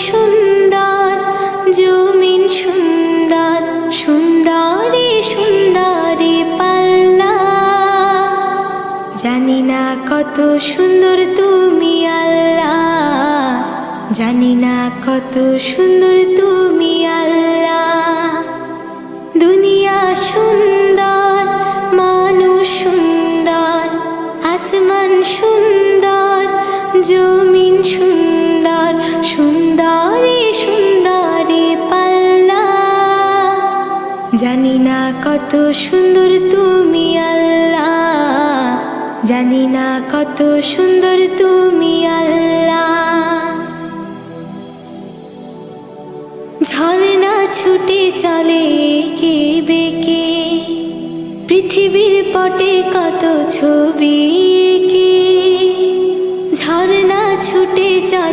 সুন্দর, জমিন সুন্দর, সুন্দরী সুন্দরী পাল্লা। জানি না কত সুন্দর তুমি আল্লাহ, জানি না কত সুন্দর তুমি আল্লাহ। দুনিয়া সুন্দর, মানুষ সুন্দর, আসমান সুন্দর, জমিন সুন্দর, সুন্দরী সুন্দরী পাল্লা। জানি না কত সুন্দর তুমি আল্লাহ, জানি না কত সুন্দর তুমি আল্লাহ। ঝর্ণা ছুটে চলে এঁকে বেঁকে, পৃথিবীর পটে কত ছবি এঁকে। ঝর্ণা ছুটে চলে